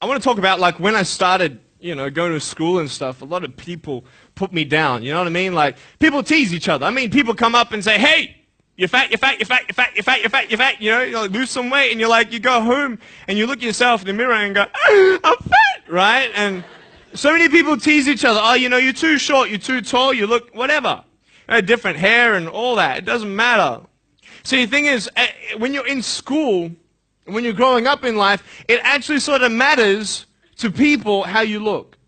I want to talk about like when I started, going to school and stuff. A lot of people put me down. You know what I mean? Like people tease each other. I mean, people come up and say, "Hey, you're fat, you're fat, you're fat, you're fat, you're fat, you're fat, you're fat." You like, lose some weight, and you go home and you look at yourself in the mirror and go, "I'm fat," right? And so many people tease each other. Oh, you're too short, you're too tall, you look whatever. Different hair and all that. It doesn't matter. See, the thing is, when you're in school, when you're growing up in life, it actually sort of matters to people how you look.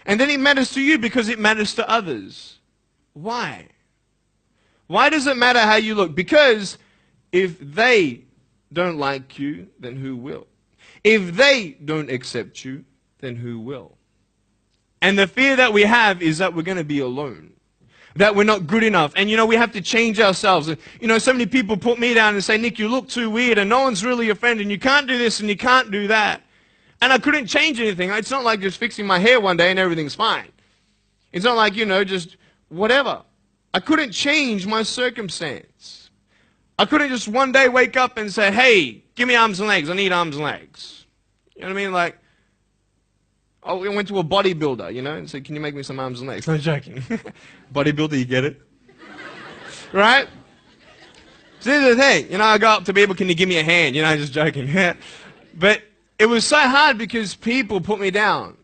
And then it matters to you because it matters to others. Why? Why does it matter how you look? Because if they don't like you, then who will? If they don't accept you, then who will? And the fear that we have is that we're going to be alone. That we're not good enough. And we have to change ourselves. So many people put me down and say, "Nick, you look too weird and no one's really your friend and you can't do this and you can't do that." And I couldn't change anything. It's not like just fixing my hair one day and everything's fine. It's not like, just whatever. I couldn't change my circumstance. I couldn't just one day wake up and say, "Hey, give me arms and legs. I need arms and legs." You know what I mean? Like, I went to a bodybuilder, and said, "Can you make me some arms and legs?" No joking. Bodybuilder, you get it? Right? So here's the thing. I go up to people, "Can you give me a hand?" Just joking. But it was so hard because people put me down.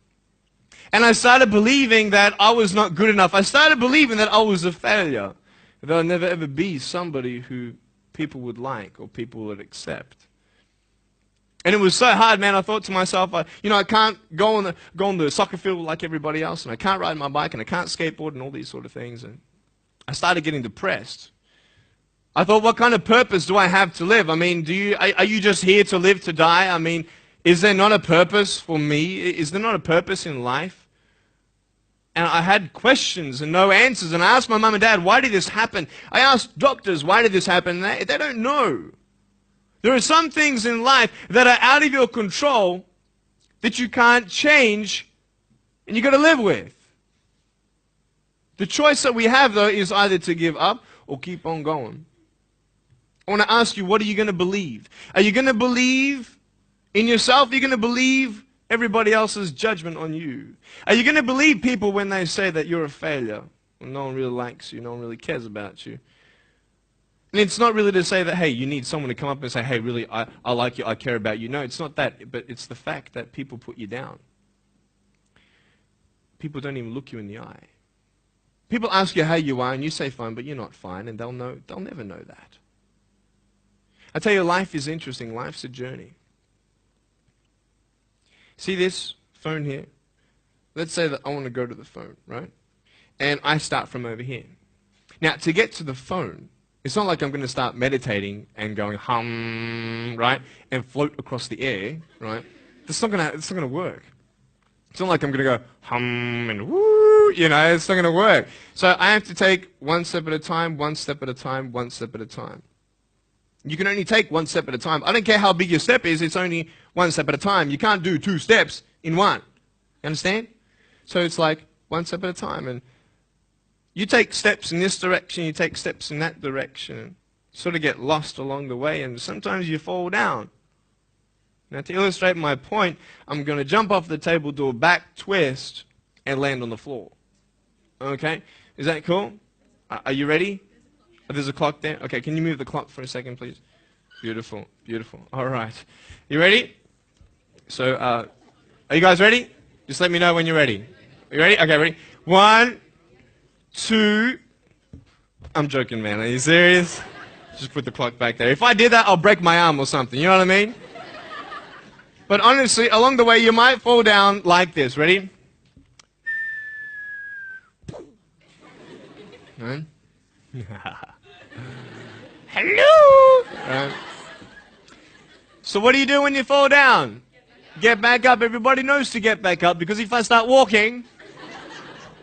And I started believing that I was not good enough. I started believing that I was a failure. That I'd never ever be somebody who people would like or people would accept. And it was so hard, man. I thought to myself, I can't go on the soccer field like everybody else, and I can't ride my bike, and I can't skateboard, and all these sort of things. And I started getting depressed. I thought, what kind of purpose do I have to live? I mean, are you just here to live to die? I mean, is there not a purpose for me? Is there not a purpose in life? And I had questions and no answers. And I asked my mum and dad, "Why did this happen?" I asked doctors, "Why did this happen?" And they don't know. There are some things in life that are out of your control that you can't change and you've got to live with. The choice that we have, though, is either to give up or keep on going. I want to ask you, what are you going to believe? Are you going to believe in yourself? Are you going to believe everybody else's judgment on you? Are you going to believe people when they say that you're a failure, when no one really likes you, no one really cares about you? And it's not really to say that, hey, you need someone to come up and say, "Hey, really, I like you, I care about you." No, it's not that, but it's the fact that people put you down. People don't even look you in the eye. People ask you how you are, and you say fine, but you're not fine, and they'll never know that. I tell you, life is interesting. Life's a journey. See this phone here? Let's say that I want to go to the phone, right? And I start from over here. Now, to get to the phone, it's not like I'm going to start meditating and going hum, right, and float across the air, right? It's not going to work. It's not like I'm going to go hum and woo, it's not going to work. So I have to take one step at a time, one step at a time, one step at a time. You can only take one step at a time. I don't care how big your step is, it's only one step at a time. You can't do 2 steps in one. You understand? So it's like one step at a time. And you take steps in this direction, you take steps in that direction. You sort of get lost along the way, and sometimes you fall down. Now, to illustrate my point, I'm going to jump off the table, do a back twist, and land on the floor. Okay? Is that cool? Are you ready? There's a clock there. Okay, can you move the clock for a second, please? Beautiful, beautiful. All right. You ready? So, are you guys ready? Just let me know when you're ready. Are you ready? Okay, ready? 1, 2. I'm joking, man. Are you serious? Just put the clock back there. If I did that, I'll break my arm or something. You know what I mean? But honestly, along the way, you might fall down like this. Ready? Right? Hello! Right. So what do you do when you fall down? Get back up. Everybody knows to get back up, because if I start walking,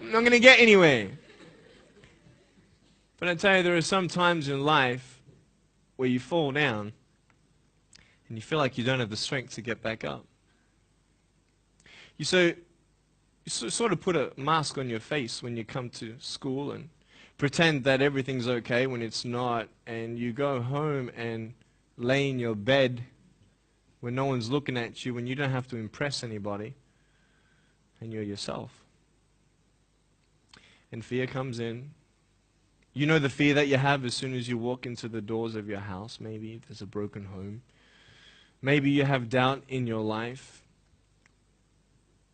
I'm not going to get anywhere. But I tell you, there are some times in life where you fall down and you feel like you don't have the strength to get back up. You sort of put a mask on your face when you come to school and pretend that everything's okay when it's not, and you go home and lay in your bed when no one's looking at you, when you don't have to impress anybody, and you're yourself. And fear comes in. You know the fear that you have as soon as you walk into the doors of your house. Maybe there's a broken home. Maybe you have doubt in your life.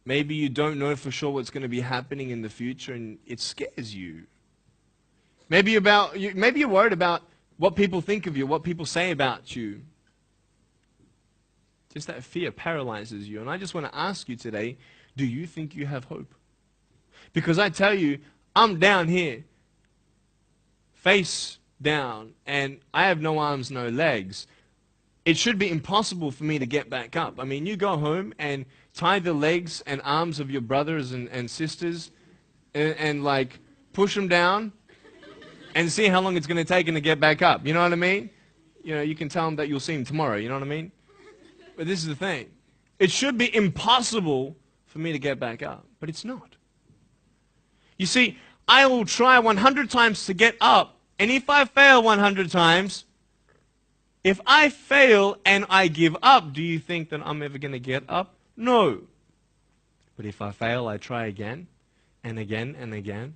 Maybe you don't know for sure what's going to be happening in the future, and it scares you. Maybe you're worried about what people think of you, what people say about you. Just that fear paralyzes you. And I just want to ask you today, do you think you have hope? Because I tell you, I'm down here, face down, and I have no arms, no legs. It should be impossible for me to get back up. I mean, you go home and tie the legs and arms of your brothers and sisters and like push them down and see how long it's going to take them to get back up. You know what I mean? You know, you can tell them that you'll see them tomorrow. You know what I mean? But this is the thing. It should be impossible for me to get back up, but it's not. You see, I will try 100 times to get up, and if I fail 100 times, if I fail and I give up, do you think that I'm ever going to get up? No. But if I fail, I try again and again and again.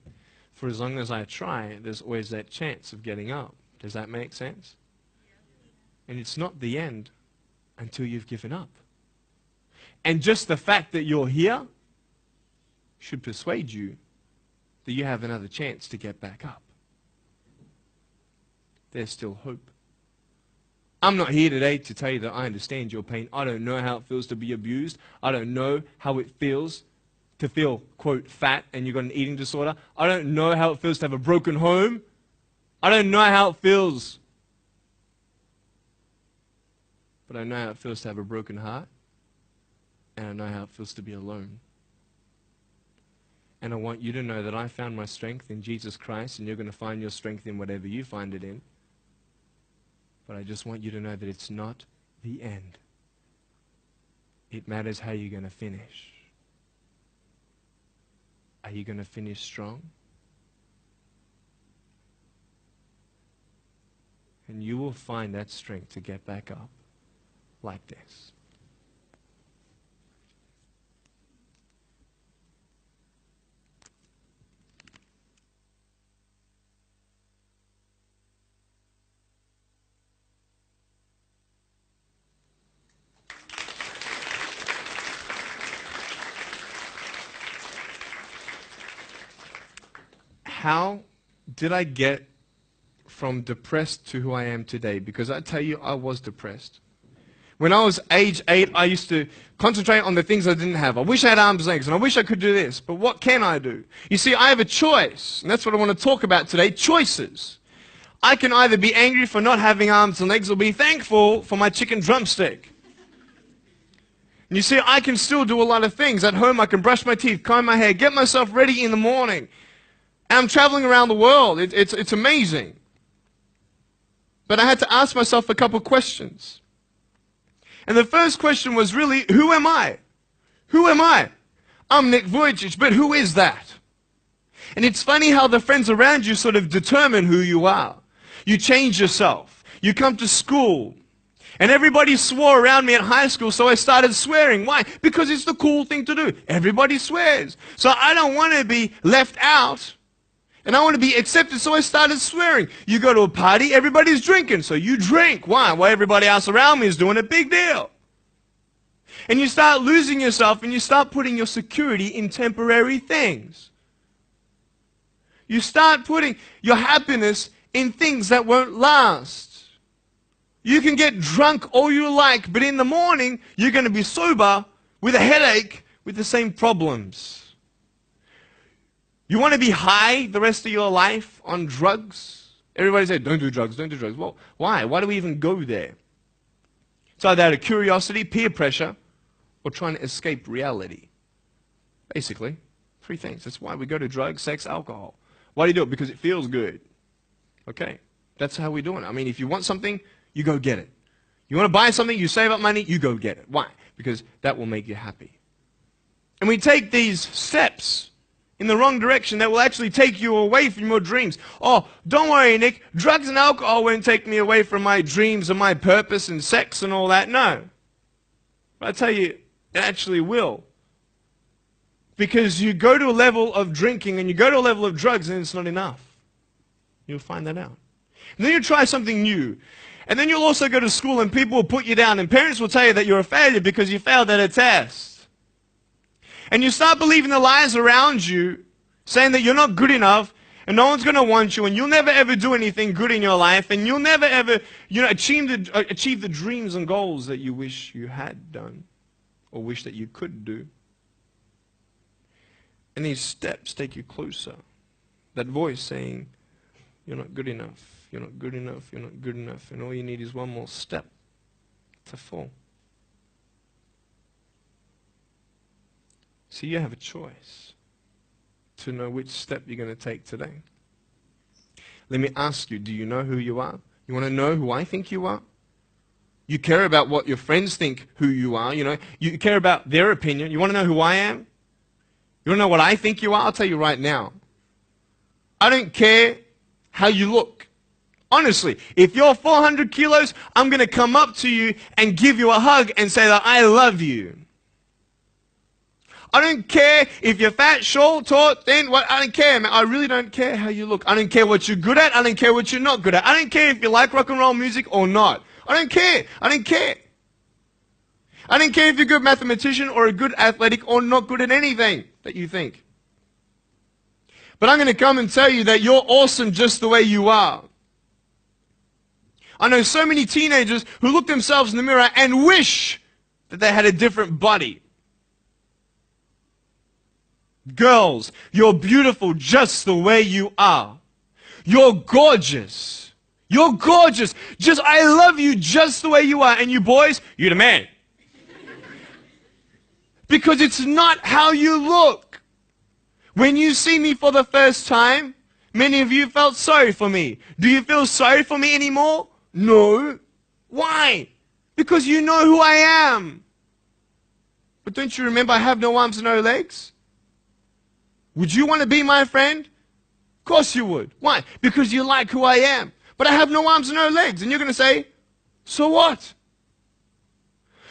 For as long as I try, there's always that chance of getting up. Does that make sense? And it's not the end until you've given up. And just the fact that you're here should persuade you that you have another chance to get back up. There's still hope. I'm not here today to tell you that I understand your pain. I don't know how it feels to be abused. I don't know how it feels to feel, quote, fat and you've got an eating disorder. I don't know how it feels to have a broken home. I don't know how it feels. But I know how it feels to have a broken heart. And I know how it feels to be alone. And I want you to know that I found my strength in Jesus Christ, and you're going to find your strength in whatever you find it in. But I just want you to know that it's not the end. It matters how you're going to finish. Are you going to finish strong? And you will find that strength to get back up like this. How did I get from depressed to who I am today? Because I tell you, I was depressed. When I was age 8, I used to concentrate on the things I didn't have. I wish I had arms and legs, and I wish I could do this, but what can I do? You see, I have a choice, and that's what I want to talk about today, choices. I can either be angry for not having arms and legs or be thankful for my chicken drumstick. And you see, I can still do a lot of things. At home, I can brush my teeth, comb my hair, get myself ready in the morning. And I'm traveling around the world. It's amazing. But I had to ask myself a couple questions. And the first question was really, who am I? Who am I? I'm Nick Vujicic, but who is that? And it's funny how the friends around you sort of determine who you are. You change yourself. You come to school. And everybody swore around me at high school, so I started swearing. Why? Because it's the cool thing to do. Everybody swears. So I don't want to be left out. And I want to be accepted, so I started swearing. You go to a party, everybody's drinking, so you drink. Why? Well, everybody else around me is doing a big deal. And you start losing yourself, and you start putting your security in temporary things. You start putting your happiness in things that won't last. You can get drunk all you like, but in the morning, you're going to be sober with a headache with the same problems. You want to be high the rest of your life on drugs? Everybody says, don't do drugs, don't do drugs. Well, why? Why do we even go there? It's either out of curiosity, peer pressure, or trying to escape reality. Basically, 3 things. That's why we go to drugs, sex, alcohol. Why do you do it? Because it feels good. Okay, that's how we do it. I mean, if you want something, you go get it. You want to buy something, you save up money, you go get it. Why? Because that will make you happy. And we take these steps in the wrong direction that will actually take you away from your dreams. Oh, don't worry, Nick. Drugs and alcohol won't take me away from my dreams and my purpose and sex and all that. No. But I tell you, it actually will. Because you go to a level of drinking and you go to a level of drugs and it's not enough. You'll find that out. And then you try something new. And then you'll also go to school and people will put you down and parents will tell you that you're a failure because you failed at a test. And you start believing the lies around you saying that you're not good enough and no one's going to want you and you'll never ever do anything good in your life and you'll never ever achieve the dreams and goals that you wish you had done or wish that you could do. And these steps take you closer. That voice saying, you're not good enough, you're not good enough, you're not good enough. And all you need is one more step to fall. So you have a choice to know which step you're going to take today. Let me ask you, do you know who you are? You want to know who I think you are? You care about what your friends think who you are. You care about their opinion. You want to know who I am? You want to know what I think you are? I'll tell you right now. I don't care how you look. Honestly, if you're 400 kilos, I'm going to come up to you and give you a hug and say that I love you. I don't care if you're fat, short, tall, thin, I don't care, man. I really don't care how you look. I don't care what you're good at. I don't care what you're not good at. I don't care if you like rock and roll music or not. I don't care. I don't care. I don't care if you're a good mathematician or a good athletic or not good at anything that you think. But I'm going to come and tell you that you're awesome just the way you are. I know so many teenagers who look themselves in the mirror and wish that they had a different body. Girls, you're beautiful just the way you are. You're gorgeous. You're gorgeous. I love you just the way you are. And you boys, you're the man. Because it's not how you look. When you see me for the first time, many of you felt sorry for me. Do you feel sorry for me anymore? No. Why? Because you know who I am. But don't you remember I have no arms and no legs? Would you want to be my friend? Of course you would. Why? Because you like who I am. But I have no arms and no legs. And you're going to say, so what?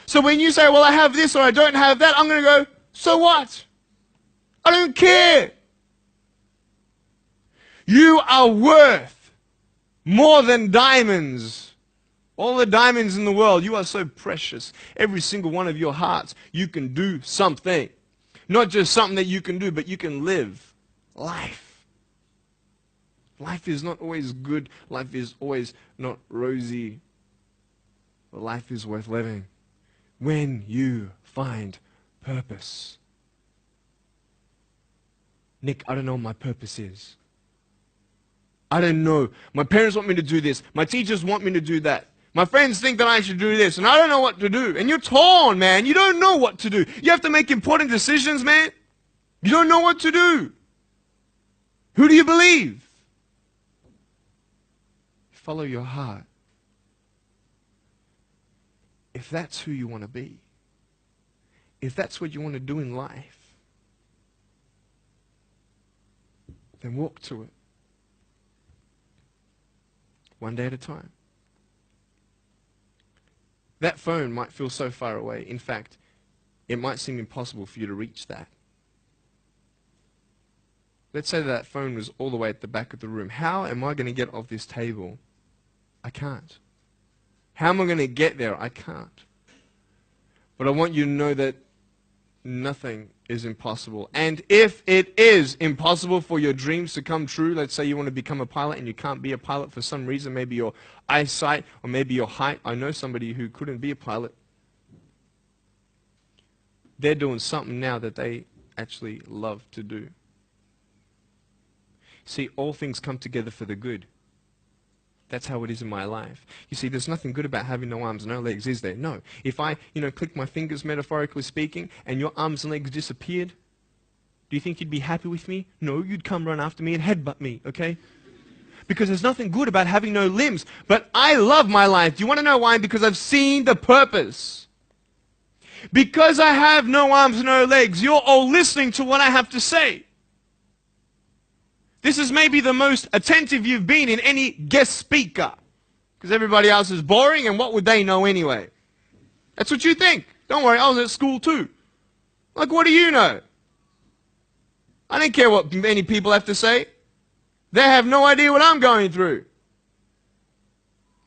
So when you say, well, I have this or I don't have that, I'm going to go, so what? I don't care. You are worth more than diamonds. All the diamonds in the world, you are so precious. Every single one of your hearts, you can do something. Not just something that you can do, but you can live life. Life is not always good. Life is always not rosy. But life is worth living when you find purpose. Nick, I don't know what my purpose is. I don't know. My parents want me to do this. My teachers want me to do that. My friends think that I should do this, and I don't know what to do. And you're torn, man. You don't know what to do. You have to make important decisions, man. You don't know what to do. Who do you believe? Follow your heart. If that's who you want to be, if that's what you want to do in life, then walk to it. One day at a time. That phone might feel so far away. In fact, it might seem impossible for you to reach that. Let's say that phone was all the way at the back of the room. How am I going to get off this table? I can't. How am I going to get there? I can't. But I want you to know that nothing is impossible. And if it is impossible for your dreams to come true, let's say you want to become a pilot and you can't be a pilot for some reason, maybe your eyesight or maybe your height. I know somebody who couldn't be a pilot. They're doing something now that they actually love to do. See, all things come together for the good. That's how it is in my life. You see, there's nothing good about having no arms and no legs, is there? No. If I, click my fingers, metaphorically speaking, and your arms and legs disappeared, do you think you'd be happy with me? No, you'd come run after me and headbutt me, okay? Because there's nothing good about having no limbs. But I love my life. Do you want to know why? Because I've seen the purpose. Because I have no arms and no legs, you're all listening to what I have to say. This is maybe the most attentive you've been in any guest speaker. Because everybody else is boring, and what would they know anyway? That's what you think. Don't worry, I was at school too. Like, what do you know? I don't care what many people have to say. They have no idea what I'm going through.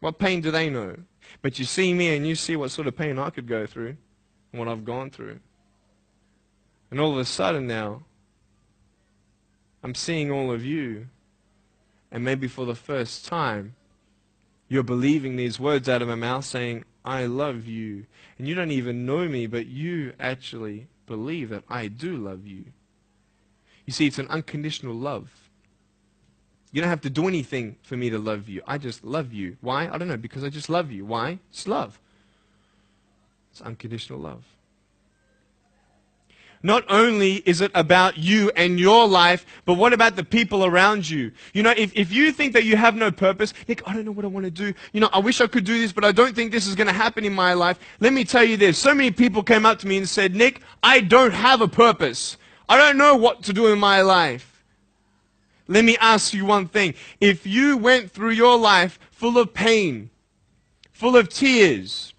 What pain do they know? But you see me and you see what sort of pain I could go through and what I've gone through. And all of a sudden now, I'm seeing all of you, and maybe for the first time, you're believing these words out of my mouth saying, I love you. And you don't even know me, but you actually believe that I do love you. You see, it's an unconditional love. You don't have to do anything for me to love you. I just love you. Why? I don't know, because I just love you. Why? It's love. It's unconditional love. Not only is it about you and your life, but what about the people around you? You know, if you think that you have no purpose, Nick, I don't know what I want to do. You know, I wish I could do this, but I don't think this is going to happen in my life. Let me tell you this. So many people came up to me and said, Nick, I don't have a purpose. I don't know what to do in my life. Let me ask you one thing. If you went through your life full of pain, full of tears,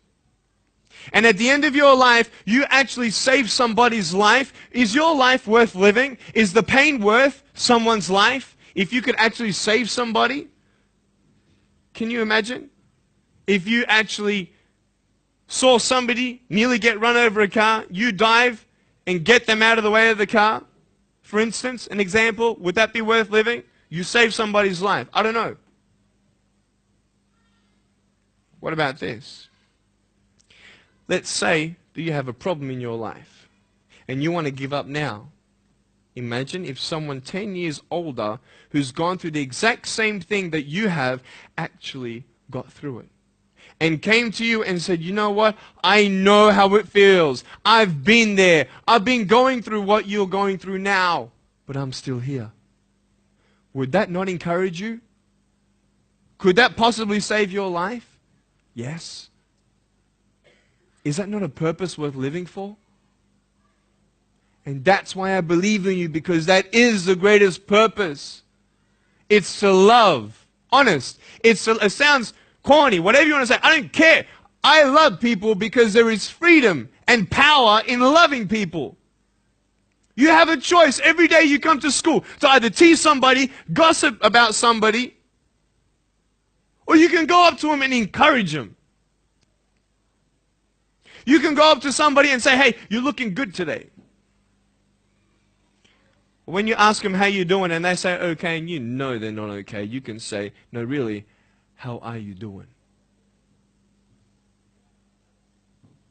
and at the end of your life, you actually save somebody's life, is your life worth living? Is the pain worth someone's life? If you could actually save somebody? Can you imagine? If you actually saw somebody nearly get run over a car, you dive and get them out of the way of the car, for instance, an example, would that be worth living? You save somebody's life. I don't know. What about this? Let's say that you have a problem in your life and you want to give up now. Imagine if someone 10 years older who's gone through the exact same thing that you have actually got through it and came to you and said, you know what? I know how it feels. I've been there. I've been going through what you're going through now, but I'm still here. Would that not encourage you? Could that possibly save your life? Yes. Is that not a purpose worth living for? And that's why I believe in you, because that is the greatest purpose. It's to love. Honest. It sounds corny, whatever you want to say. I don't care. I love people because there is freedom and power in loving people. You have a choice every day you come to school to either tease somebody, gossip about somebody, or you can go up to them and encourage them. You can go up to somebody and say, hey, you're looking good today. When you ask them how you're doing and they say okay and you know they're not okay, you can say, no, really, how are you doing?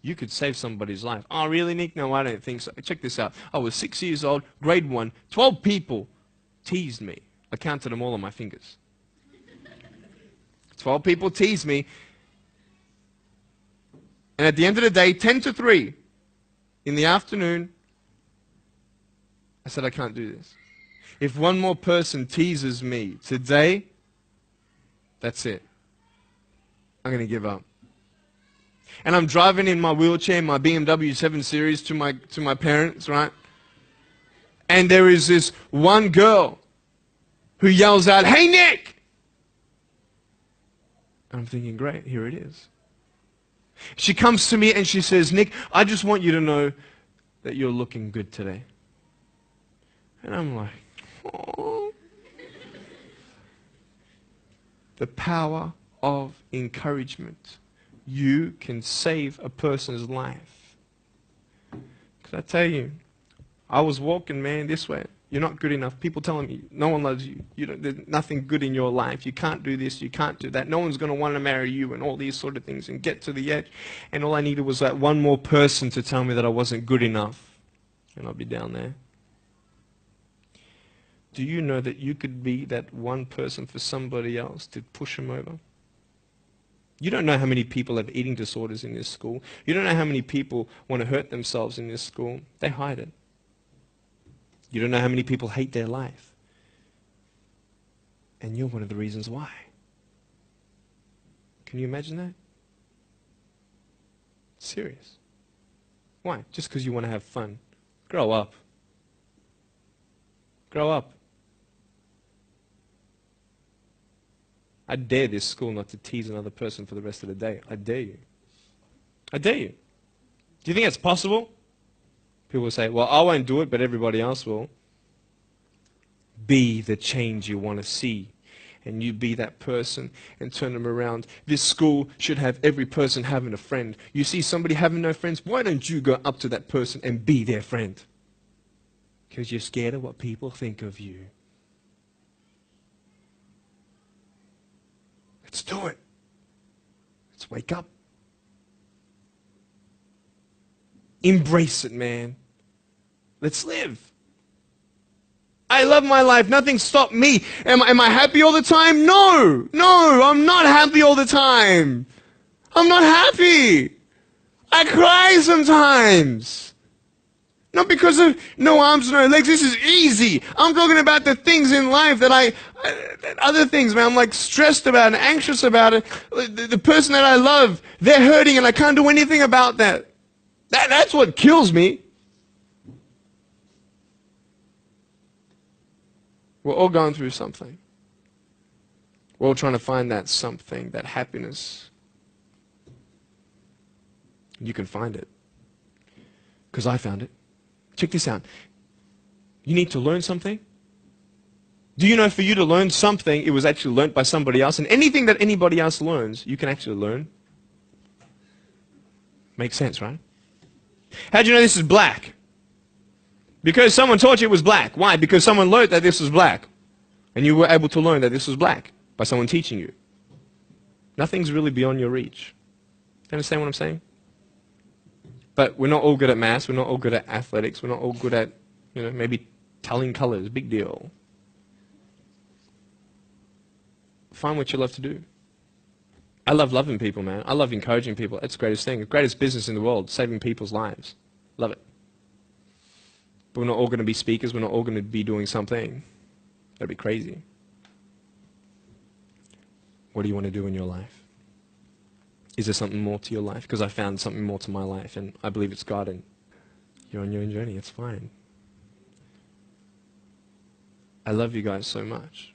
You could save somebody's life. Oh, really, Nick? No, I don't think so. Check this out. I was 6 years old, grade 1. 12 people teased me. I counted them all on my fingers. 12 people teased me. And at the end of the day, 10 to 3 in the afternoon, I said, I can't do this. If one more person teases me today, that's it. I'm going to give up. And I'm driving in my wheelchair, my BMW 7 Series to my parents, right? And there is this one girl who yells out, hey, Nick! And I'm thinking, great, here it is. She comes to me and she says, Nick, I just want you to know that you're looking good today. And I'm like, oh. The power of encouragement. You can save a person's life. Can I tell you, I was walking, man, this way. You're not good enough. People telling me, no one loves you. There's nothing good in your life. You can't do this. You can't do that. No one's going to want to marry you and all these sort of things and get to the edge. And all I needed was that one more person to tell me that I wasn't good enough. And I'll be down there. Do you know that you could be that one person for somebody else to push them over? You don't know how many people have eating disorders in this school. You don't know how many people want to hurt themselves in this school. They hide it. You don't know how many people hate their life. And you're one of the reasons why. Can you imagine that? Serious. Why? Just because you want to have fun. Grow up. Grow up. I dare this school not to tease another person for the rest of the day. I dare you. I dare you. Do you think it's possible? People will say, well, I won't do it, but everybody else will. Be the change you want to see. And you be that person and turn them around. This school should have every person having a friend. You see somebody having no friends, why don't you go up to that person and be their friend? Because you're scared of what people think of you. Let's do it. Let's wake up. Embrace it, man. Let's live. I love my life. Nothing stopped me. Am I happy all the time? No. No, I'm not happy all the time. I'm not happy. I cry sometimes. Not because of no arms, no legs. This is easy. I'm talking about the things in life that other things, man, I'm like stressed about and anxious about it. The person that I love, they're hurting and I can't do anything about that. That's what kills me. We're all going through something. We're all trying to find that something, that happiness. You can find it. Because I found it. Check this out. You need to learn something. Do you know for you to learn something, it was actually learned by somebody else? And anything that anybody else learns, you can actually learn. Makes sense, right? How do you know this is black? Because someone taught you it was black. Why? Because someone learned that this was black. And you were able to learn that this was black by someone teaching you. Nothing's really beyond your reach. You understand what I'm saying? But we're not all good at maths. We're not all good at athletics. We're not all good at, maybe telling colors. Big deal. Find what you love to do. I love loving people, man. I love encouraging people. That's the greatest thing. The greatest business in the world, saving people's lives. Love it. But we're not all going to be speakers. We're not all going to be doing something. That'd be crazy. What do you want to do in your life? Is there something more to your life? Because I found something more to my life, and I believe it's God, and you're on your own journey. It's fine. I love you guys so much.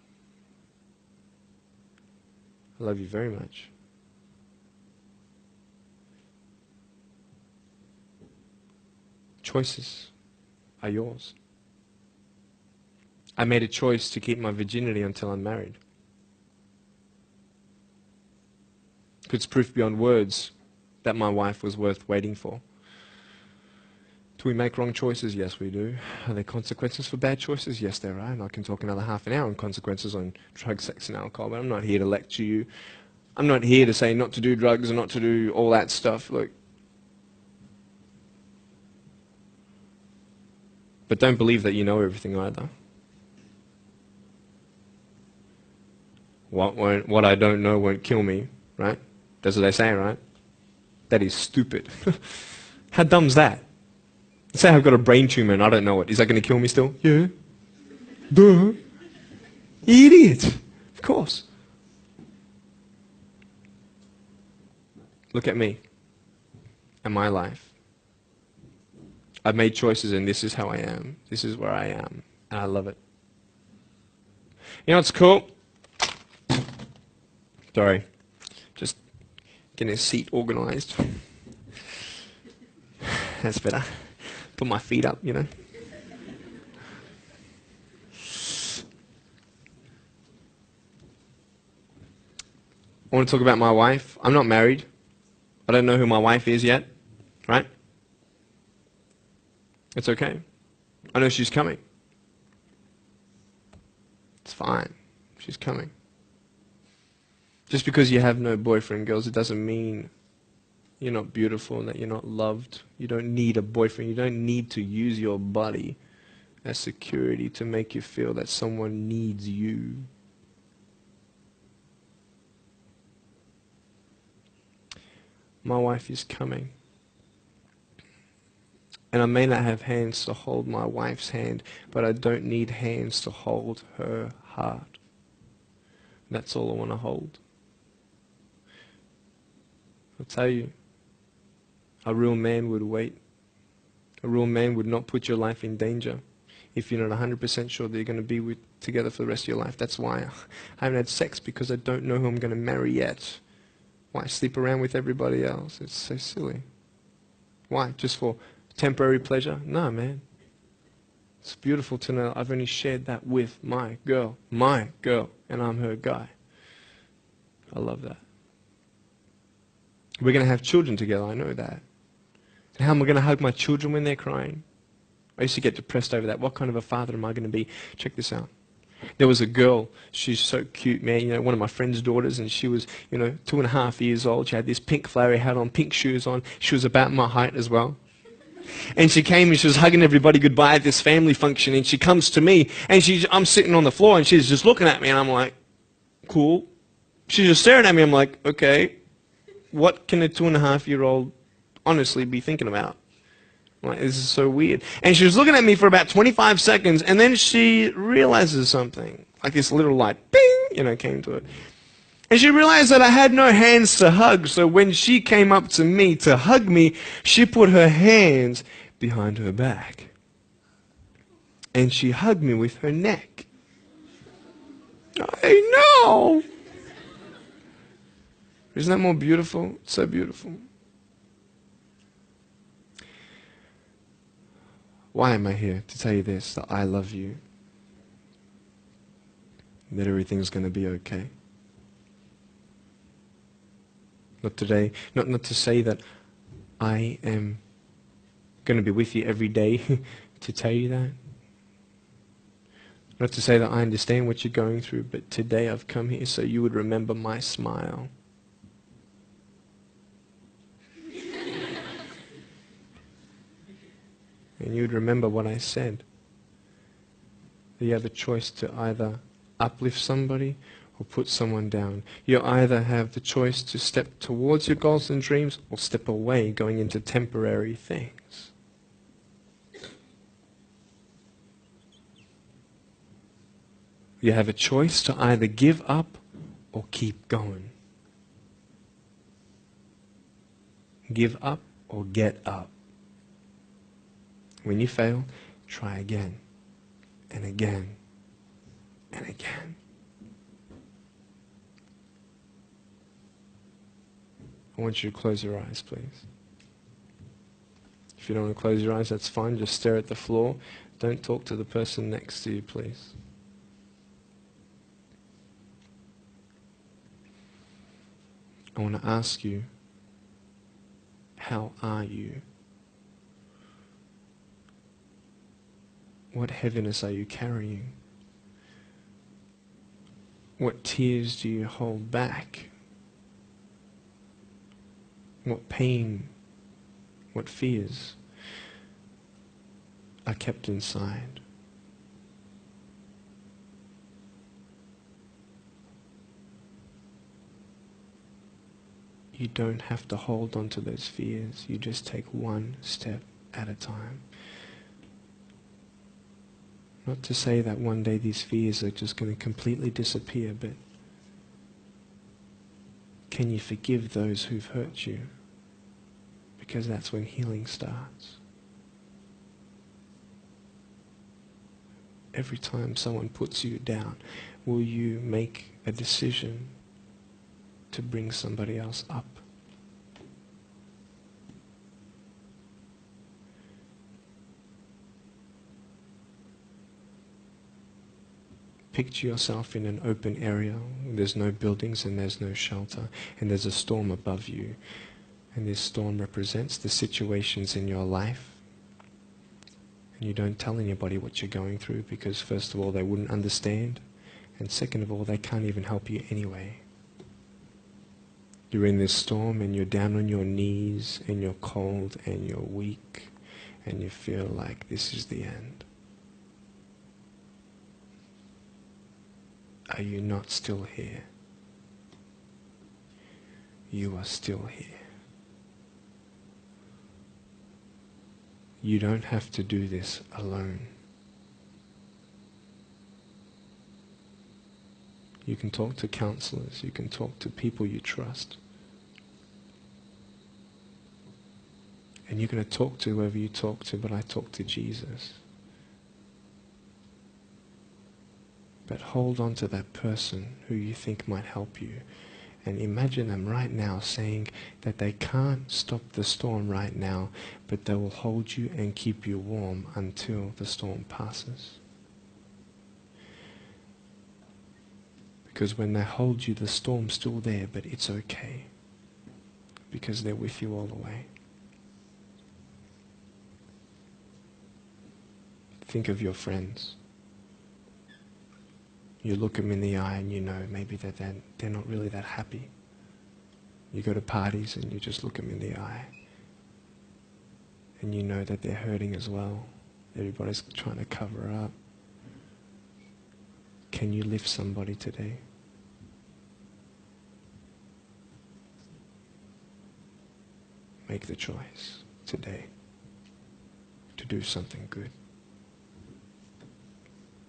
I love you very much. Choices are yours. I made a choice to keep my virginity until I'm married. It's proof beyond words that my wife was worth waiting for. Do we make wrong choices? Yes, we do. Are there consequences for bad choices? Yes, there are. And I can talk another half an hour on consequences on drugs, sex, and alcohol, but I'm not here to lecture you. I'm not here to say not to do drugs and not to do all that stuff. Look. But don't believe that you know everything either. What I don't know won't kill me, right? That's what they say, right? That is stupid. How dumb's that? Say I've got a brain tumor and I don't know it. Is that going to kill me still? Yeah. Duh. Idiot. Of course. Look at me and my life. I've made choices and this is how I am. This is where I am. And I love it. You know what's cool? Sorry. Just getting a seat organized. That's better. Put my feet up, I want to talk about my wife. I'm not married. I don't know who my wife is yet, right? It's okay. I know she's coming. It's fine. She's coming. Just because you have no boyfriend, girls, it doesn't mean you're not beautiful and that you're not loved. You don't need a boyfriend. You don't need to use your body as security to make you feel that someone needs you. My wife is coming. And I may not have hands to hold my wife's hand, but I don't need hands to hold her heart. That's all I want to hold. I'll tell you, a real man would wait. A real man would not put your life in danger if you're not 100% sure that you're going to be together for the rest of your life. That's why I haven't had sex, because I don't know who I'm going to marry yet. Why sleep around with everybody else? It's so silly. Why? Just for temporary pleasure? No, man. It's beautiful to know I've only shared that with my girl, and I'm her guy. I love that. We're going to have children together, I know that. And how am I going to hug my children when they're crying? I used to get depressed over that. What kind of a father am I going to be? Check this out. There was a girl, she's so cute, man, you know, one of my friend's daughters, and she was, 2.5 years old. She had this pink flowery hat on, pink shoes on. She was about my height as well. And she came and she was hugging everybody goodbye at this family function, and she comes to me, and I'm sitting on the floor, and she's just looking at me, and I'm like, cool. She's just staring at me, I'm like, okay, what can a 2.5-year-old honestly be thinking about? Like, this is so weird. And she was looking at me for about 25 seconds, and then she realizes something. Like this little light, bing, came to it. And she realized that I had no hands to hug, so when she came up to me to hug me, she put her hands behind her back. And she hugged me with her neck. I know! Isn't that more beautiful? It's so beautiful. Why am I here? To tell you this, that I love you. That everything's going to be okay. Not today, not to say that I am going to be with you every day to tell you that. Not to say that I understand what you're going through, but today I've come here so you would remember my smile. And you would remember what I said. That you have a choice to either uplift somebody or put someone down. You either have the choice to step towards your goals and dreams or step away, going into temporary things. You have a choice to either give up or keep going. Give up or get up. When you fail, try again and again and again. I want you to close your eyes, please. If you don't want to close your eyes, that's fine. Just stare at the floor. Don't talk to the person next to you, please. I want to ask you, how are you? What heaviness are you carrying? What tears do you hold back? What pain, what fears are kept inside? You don't have to hold on to those fears. You just take one step at a time. Not to say that one day these fears are just going to completely disappear, but can you forgive those who've hurt you? Because that's when healing starts. Every time someone puts you down, will you make a decision to bring somebody else up? Picture yourself in an open area. There's no buildings and there's no shelter, and there's a storm above you. And this storm represents the situations in your life. And you don't tell anybody what you're going through because first of all they wouldn't understand, and second of all they can't even help you anyway. You're in this storm and you're down on your knees and you're cold and you're weak and you feel like this is the end. Are you not still here? You are still here. You don't have to do this alone. You can talk to counselors. You can talk to people you trust. And you're going to talk to whoever you talk to, but I talk to Jesus. But hold on to that person who you think might help you And imagine them right now saying that they can't stop the storm right now, but they will hold you and keep you warm until the storm passes. Because when they hold you, the storm's still there, but it's okay. Because they're with you all the way. Think of your friends. You look them in the eye and you know maybe that they're not really that happy. You go to parties and you just look them in the eye. And you know that they're hurting as well. Everybody's trying to cover up. Can you lift somebody today? Make the choice today to do something good.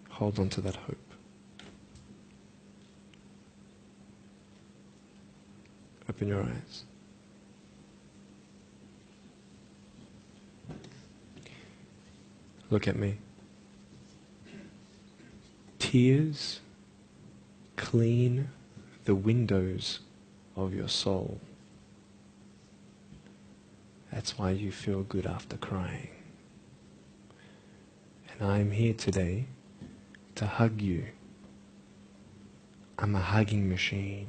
Hold on to that hope. Open your eyes. Look at me. Tears clean the windows of your soul. That's why you feel good after crying. And I'm here today to hug you. I'm a hugging machine.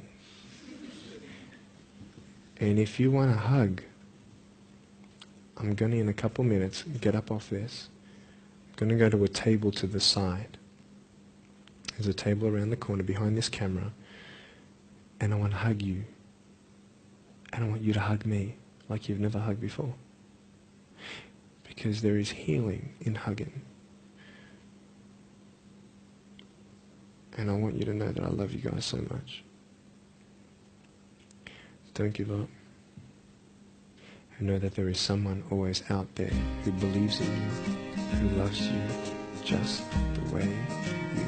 And if you want a hug, I'm going to, in a couple minutes, get up off this. I'm going to go to a table to the side. There's a table around the corner behind this camera. And I want to hug you. And I want you to hug me like you've never hugged before. Because there is healing in hugging. And I want you to know that I love you guys so much. Don't give up. And know that there is someone always out there who believes in you, who loves you just the way you